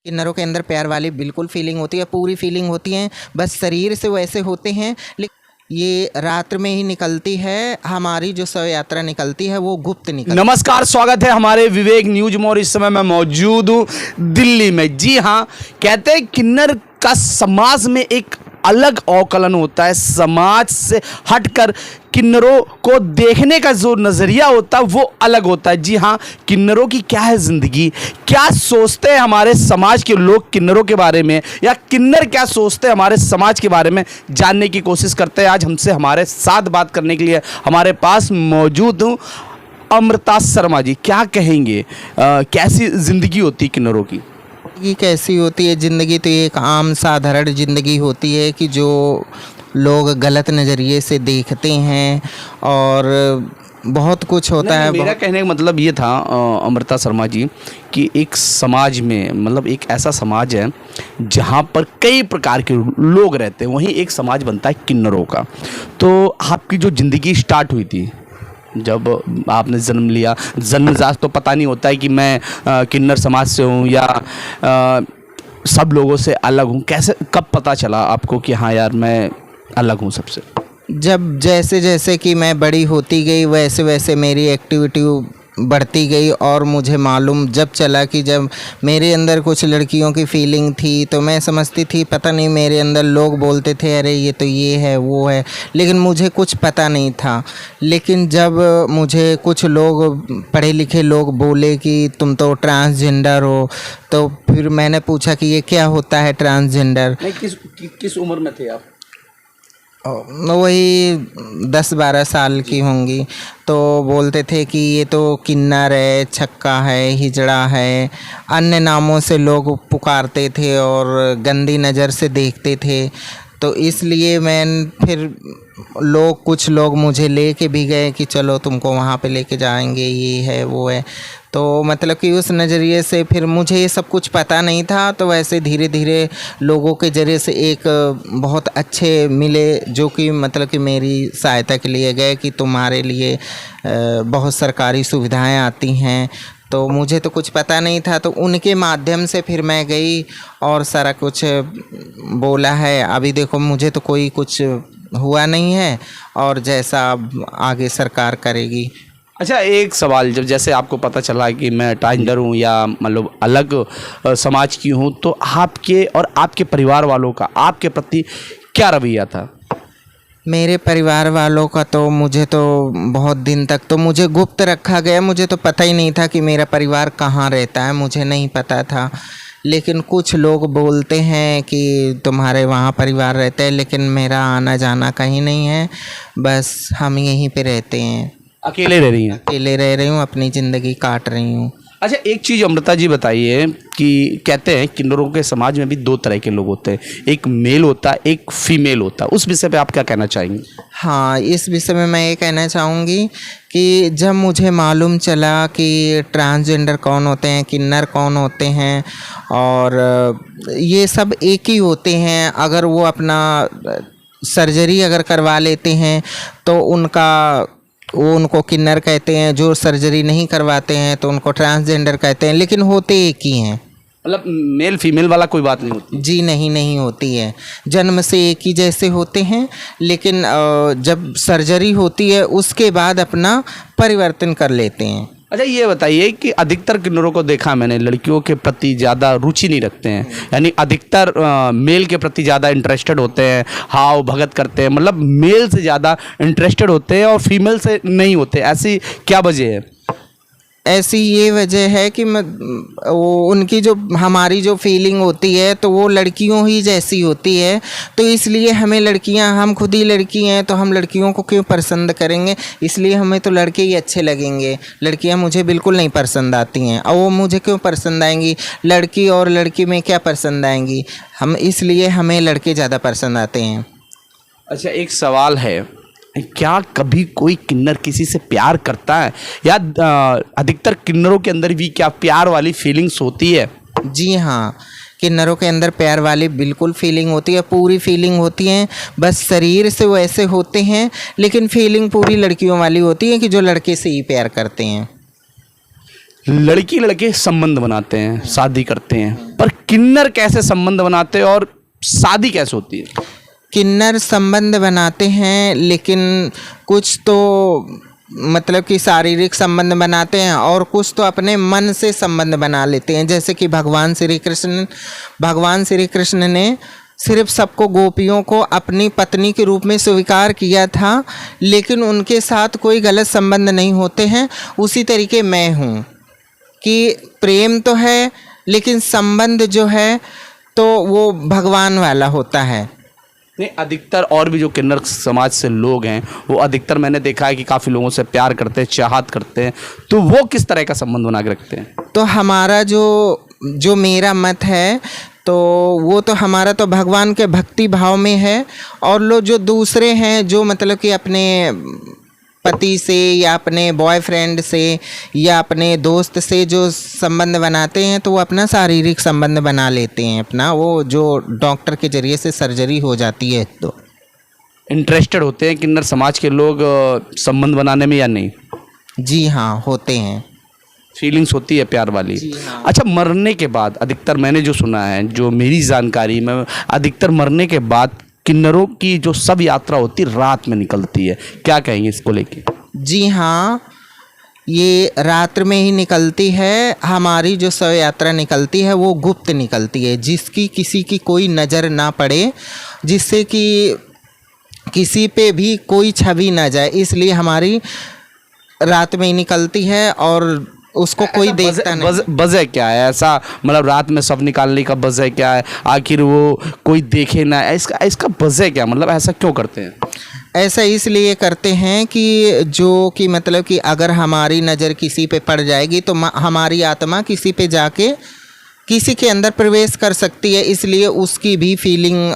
किन्नरों के अंदर प्यार वाली बिल्कुल फीलिंग होती है, पूरी फीलिंग होती है, बस शरीर से वैसे होते हैं। लेकिन ये रात में ही निकलती है, हमारी जो शव यात्रा निकलती है वो गुप्त निकलती है। नमस्कार, स्वागत है हमारे विवेक न्यूज में। और इस समय मैं मौजूद हूँ दिल्ली में। जी हाँ, कहते हैं किन्नर का समाज में एक अलग अवकलन होता है। समाज से हटकर किन्नरों को देखने का जो नज़रिया होता है वो अलग होता है। जी हाँ, किन्नरों की क्या है ज़िंदगी, क्या सोचते हैं हमारे समाज के लोग किन्नरों के बारे में, या किन्नर क्या सोचते हैं हमारे समाज के बारे में, जानने की कोशिश करते हैं। आज हमसे हमारे साथ बात करने के लिए हमारे पास मौजूद हूँ अमृता शर्मा जी। क्या कहेंगे, कैसी ज़िंदगी होती है किन्नरों की? ज़िंदगी कैसी होती है? ज़िंदगी तो एक आम साधारण ज़िंदगी होती है कि जो लोग गलत नज़रिए से देखते हैं, और बहुत कुछ होता है। मेरा कहने का मतलब ये था अमृता शर्मा जी कि एक समाज में, मतलब एक ऐसा समाज है जहाँ पर कई प्रकार के लोग रहते हैं, वहीं एक समाज बनता है किन्नरों का। तो आपकी जो ज़िंदगी स्टार्ट हुई थी जब आपने जन्म लिया, जन्मजात तो पता नहीं होता है कि मैं किन्नर समाज से हूँ या सब लोगों से अलग हूँ, कैसे कब पता चला आपको कि हाँ यार मैं अलग हूँ सबसे? जब जैसे जैसे कि मैं बड़ी होती गई वैसे वैसे मेरी एक्टिविटी बढ़ती गई, और मुझे मालूम जब चला कि जब मेरे अंदर कुछ लड़कियों की फीलिंग थी तो मैं समझती थी पता नहीं, मेरे अंदर लोग बोलते थे अरे ये तो ये है वो है, लेकिन मुझे कुछ पता नहीं था। लेकिन जब मुझे कुछ लोग, पढ़े लिखे लोग बोले कि तुम तो ट्रांसजेंडर हो, तो फिर मैंने पूछा कि ये क्या होता है ट्रांसजेंडर। किस उम्र में थे आप? वही 10-12 साल की होंगी। तो बोलते थे कि ये तो किन्नर है, छक्का है, हिजड़ा है, अन्य नामों से लोग पुकारते थे और गंदी नज़र से देखते थे। तो इसलिए फिर कुछ लोग मुझे लेके भी गए कि चलो तुमको वहाँ पे लेके जाएंगे, ये है वो है। तो मतलब कि उस नज़रिए से फिर मुझे ये सब कुछ पता नहीं था। तो वैसे धीरे धीरे लोगों के ज़रिए से एक बहुत अच्छे मिले, जो कि मतलब कि मेरी सहायता के लिए गए कि तुम्हारे लिए बहुत सरकारी सुविधाएं आती हैं। तो मुझे तो कुछ पता नहीं था, तो उनके माध्यम से फिर मैं गई और सारा कुछ बोला है। अभी देखो मुझे तो कोई कुछ हुआ नहीं है, और जैसा आगे सरकार करेगी। अच्छा, एक सवाल, जब जैसे आपको पता चला कि मैं ट्रांसजेंडर हूँ या मतलब अलग समाज की हूँ, तो आपके और आपके परिवार वालों का आपके प्रति क्या रवैया था? मेरे परिवार वालों का तो मुझे तो बहुत दिन तक तो मुझे गुप्त रखा गया। मुझे तो पता ही नहीं था कि मेरा परिवार कहाँ रहता है, मुझे नहीं पता था। लेकिन कुछ लोग बोलते हैं कि तुम्हारे वहाँ परिवार रहते हैं, लेकिन मेरा आना जाना कहीं नहीं है, बस हम यहीं पे रहते हैं। अकेले रह रही हैं? अकेले रह रही हूँ, अपनी ज़िंदगी काट रही हूँ। अच्छा, एक चीज़ अमृता जी बताइए कि कहते हैं किन्नरों के समाज में भी दो तरह के लोग होते हैं, एक मेल होता है, एक फीमेल होता है। उस विषय पे आप क्या कहना चाहेंगे? हाँ, इस विषय में मैं ये कहना चाहूँगी कि जब मुझे मालूम चला कि ट्रांसजेंडर कौन होते हैं, किन्नर कौन होते हैं, और ये सब एक ही होते हैं। अगर वो अपना सर्जरी अगर करवा लेते हैं तो उनको किन्नर कहते हैं, जो सर्जरी नहीं करवाते हैं तो उनको ट्रांसजेंडर कहते हैं, लेकिन होते एक ही हैं। मतलब मेल फीमेल वाला कोई बात नहीं होती? जी नहीं होती है। जन्म से एक ही जैसे होते हैं, लेकिन जब सर्जरी होती है उसके बाद अपना परिवर्तन कर लेते हैं। अच्छा, ये बताइए कि अधिकतर किन्नरों को देखा मैंने लड़कियों के प्रति ज़्यादा रुचि नहीं रखते हैं, यानी अधिकतर मेल के प्रति ज़्यादा इंटरेस्टेड होते हैं, हाव भगत करते हैं, मतलब मेल से ज़्यादा इंटरेस्टेड होते हैं और फीमेल से नहीं होते। ऐसी क्या वजह है? ऐसी ये वजह है कि उनकी जो हमारी जो फीलिंग होती है तो वो लड़कियों ही जैसी होती है। तो इसलिए हमें लड़कियां, हम खुद ही लड़की हैं, तो हम लड़कियों को क्यों पसंद करेंगे? इसलिए हमें तो लड़के ही अच्छे लगेंगे। लड़कियां मुझे बिल्कुल नहीं पसंद आती हैं, और वो मुझे क्यों पसंद आएंगी? लड़की और लड़की में क्या पसंद आएंगी? इसलिए हमें लड़के ज़्यादा पसंद आते हैं। अच्छा, एक सवाल है, क्या कभी कोई किन्नर किसी से प्यार करता है, या अधिकतर किन्नरों के अंदर भी क्या प्यार वाली फीलिंग्स होती है? जी हाँ, किन्नरों के अंदर प्यार वाली बिल्कुल फीलिंग होती है, पूरी फीलिंग होती है, बस शरीर से वैसे होते हैं, लेकिन फीलिंग पूरी लड़कियों वाली होती है कि जो लड़के से ही प्यार करते हैं। लड़की लड़के संबंध बनाते हैं, शादी करते हैं, पर किन्नर कैसे संबंध बनाते हैं और शादी कैसे होती है? किन्नर संबंध बनाते हैं, लेकिन कुछ तो मतलब कि शारीरिक संबंध बनाते हैं और कुछ तो अपने मन से संबंध बना लेते हैं। जैसे कि भगवान श्री कृष्ण ने सिर्फ सबको, गोपियों को अपनी पत्नी के रूप में स्वीकार किया था, लेकिन उनके साथ कोई गलत संबंध नहीं होते हैं। उसी तरीके मैं हूँ कि प्रेम तो है, लेकिन संबंध जो है तो वो भगवान वाला होता है। नहीं, अधिकतर और भी जो किन्नर समाज से लोग हैं वो अधिकतर मैंने देखा है कि काफ़ी लोगों से प्यार करते हैं, चाहत करते हैं, तो वो किस तरह का संबंध बना के रखते हैं? तो हमारा जो मेरा मत है, तो वो तो हमारा तो भगवान के भक्ति भाव में है। और लोग जो दूसरे हैं, जो मतलब कि अपने पति से या अपने बॉयफ्रेंड से या अपने दोस्त से जो संबंध बनाते हैं, तो वो अपना शारीरिक संबंध बना लेते हैं अपना, वो जो डॉक्टर के ज़रिए से सर्जरी हो जाती है। तो इंटरेस्टेड होते हैं किन्नर समाज के लोग संबंध बनाने में या नहीं? जी हाँ, होते हैं। फीलिंग्स होती है प्यार वाली। हाँ। अच्छा, मरने के बाद अधिकतर मैंने जो सुना है, जो मेरी जानकारी में, अधिकतर मरने के बाद किन्नरों की जो सब यात्रा होती है रात में निकलती है, क्या कहेंगे इसको लेके? जी हाँ, ये रात्र में ही निकलती है। हमारी जो शव यात्रा निकलती है वो गुप्त निकलती है, जिसकी किसी की कोई नज़र ना पड़े, जिससे कि किसी पे भी कोई छवि ना जाए, इसलिए हमारी रात में ही निकलती है और उसको कोई देखता नहीं। वजह क्या है ऐसा, मतलब रात में शव निकालने का वजह क्या है? आखिर वो कोई देखे ना, इसका वजह क्या, मतलब ऐसा क्यों करते हैं? ऐसा इसलिए करते हैं कि मतलब कि अगर हमारी नज़र किसी पे पड़ जाएगी तो हमारी आत्मा किसी पे जाके किसी के अंदर प्रवेश कर सकती है, इसलिए उसकी भी फीलिंग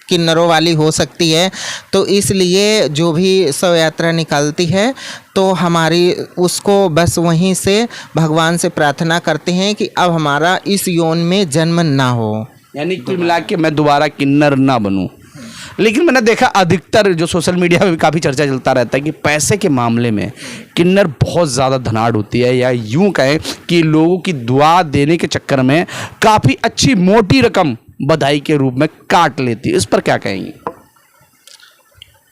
किन्नरों वाली हो सकती है। तो इसलिए जो भी शव यात्रा निकलती है तो हमारी उसको बस वहीं से भगवान से प्रार्थना करते हैं कि अब हमारा इस योन में जन्म ना हो, यानी कुल मिला के मैं दोबारा किन्नर ना बनूं। लेकिन मैंने देखा अधिकतर जो सोशल मीडिया में भी काफ़ी चर्चा चलता रहता है कि पैसे के मामले में किन्नर बहुत ज़्यादा धनाढ़ होती है, या यूं कहें कि लोगों की दुआ देने के चक्कर में काफ़ी अच्छी मोटी रकम बधाई के रूप में काट लेती है। इस पर क्या कहेंगे?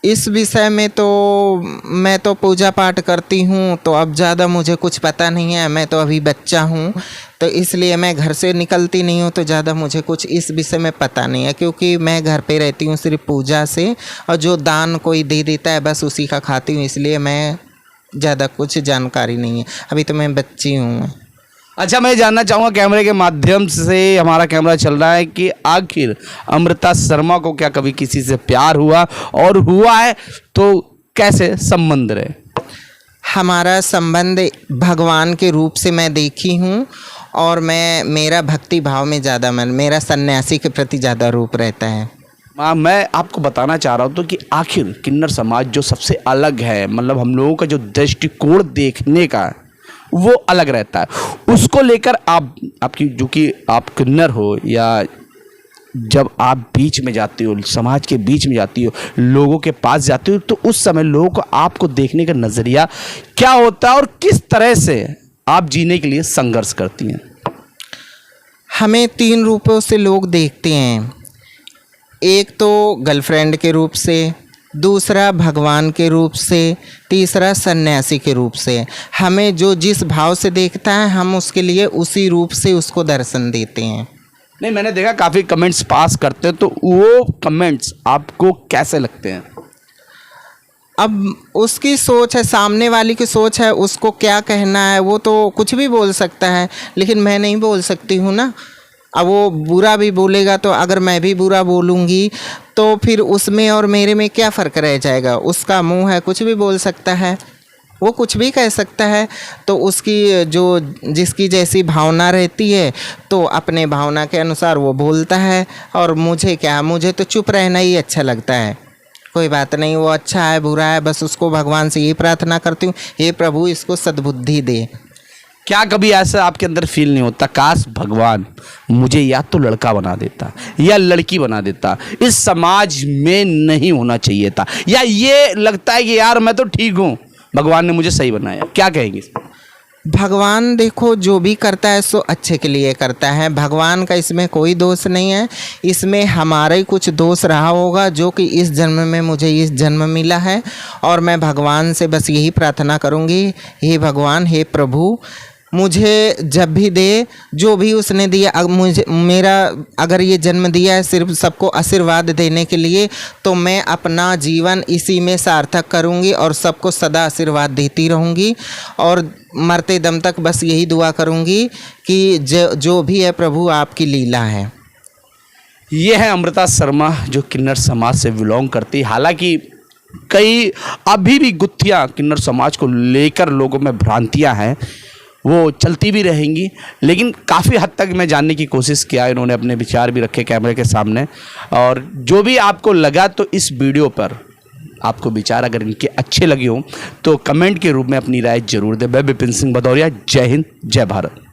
इस विषय में तो मैं तो पूजा पाठ करती हूँ, तो अब ज़्यादा मुझे कुछ पता नहीं है। मैं तो अभी बच्चा हूँ, तो इसलिए मैं घर से निकलती नहीं हूँ, तो ज़्यादा मुझे कुछ इस विषय में पता नहीं है, क्योंकि मैं घर पे रहती हूँ सिर्फ पूजा से, और जो दान कोई दे देता है बस उसी का खाती हूँ, इसलिए मैं ज़्यादा कुछ जानकारी नहीं है। अभी तो मैं बच्ची हूँ। अच्छा, मैं जानना चाहूँगा, कैमरे के माध्यम से हमारा कैमरा चल रहा है, कि आखिर अमृता शर्मा को क्या कभी किसी से प्यार हुआ, और हुआ है तो कैसे संबंध रहे? हमारा संबंध भगवान के रूप से मैं देखी हूँ, और मेरा भक्ति भाव में ज़्यादा मेरा सन्यासी के प्रति ज़्यादा रूप रहता है। मैं आपको बताना चाह रहा हूँ तो कि आखिर किन्नर समाज जो सबसे अलग है, मतलब हम लोगों का जो दृष्टिकोण देखने का वो अलग रहता है, उसको लेकर आपकी जो कि आप किन्नर हो, या जब आप बीच में जाती हो, समाज के बीच में जाती हो, लोगों के पास जाती हो, तो उस समय लोगों को आपको देखने का नज़रिया क्या होता है और किस तरह से आप जीने के लिए संघर्ष करती हैं? हमें 3 रूपों से लोग देखते हैं। एक तो गर्लफ्रेंड के रूप से, दूसरा भगवान के रूप से, तीसरा सन्यासी के रूप से। हमें जो जिस भाव से देखता है हम उसके लिए उसी रूप से उसको दर्शन देते हैं। नहीं, मैंने देखा काफ़ी कमेंट्स पास करते हैं, तो वो कमेंट्स आपको कैसे लगते हैं? अब उसकी सोच है, सामने वाली की सोच है, उसको क्या कहना है वो तो कुछ भी बोल सकता है, लेकिन मैं नहीं बोल सकती हूँ ना। अब वो बुरा भी बोलेगा, तो अगर मैं भी बुरा बोलूँगी तो फिर उसमें और मेरे में क्या फ़र्क रह जाएगा? उसका मुंह है, कुछ भी बोल सकता है, वो कुछ भी कह सकता है। तो उसकी जिसकी जैसी भावना रहती है, तो अपने भावना के अनुसार वो बोलता है। और मुझे क्या, मुझे तो चुप रहना ही अच्छा लगता है। कोई बात नहीं, वो अच्छा है बुरा है, बस उसको भगवान से ये प्रार्थना करती हूँ, हे प्रभु इसको सद्बुद्धि दे। क्या कभी ऐसा आपके अंदर फील नहीं होता, काश भगवान मुझे या तो लड़का बना देता या लड़की बना देता, इस समाज में नहीं होना चाहिए था, या ये लगता है कि यार मैं तो ठीक हूँ, भगवान ने मुझे सही बनाया? क्या कहेंगे? भगवान देखो जो भी करता है सो अच्छे के लिए करता है। भगवान का इसमें कोई दोष नहीं है। इसमें हमारा ही कुछ दोष रहा होगा जो कि इस जन्म में मुझे इस जन्म मिला है। और मैं भगवान से बस यही प्रार्थना करूँगी, हे भगवान, हे प्रभु, मुझे जब भी दे, जो भी उसने दिया, मुझे मेरा अगर ये जन्म दिया है सिर्फ सबको आशीर्वाद देने के लिए, तो मैं अपना जीवन इसी में सार्थक करूँगी और सबको सदा आशीर्वाद देती रहूँगी। और मरते दम तक बस यही दुआ करूँगी कि जो भी है प्रभु आपकी लीला है। ये है अमृता शर्मा जो किन्नर समाज से बिलोंग करती है। हालांकि कई अभी भी गुत्थियाँ किन्नर समाज को लेकर लोगों में भ्रांतियाँ हैं, वो चलती भी रहेंगी, लेकिन काफ़ी हद तक मैं जानने की कोशिश किया। इन्होंने अपने विचार भी रखे कैमरे के सामने। और जो भी आपको लगा तो इस वीडियो पर आपको विचार अगर इनके अच्छे लगे हों तो कमेंट के रूप में अपनी राय जरूर दें। मैं विपिन सिंह भदौरिया, जय हिंद, जय भारत।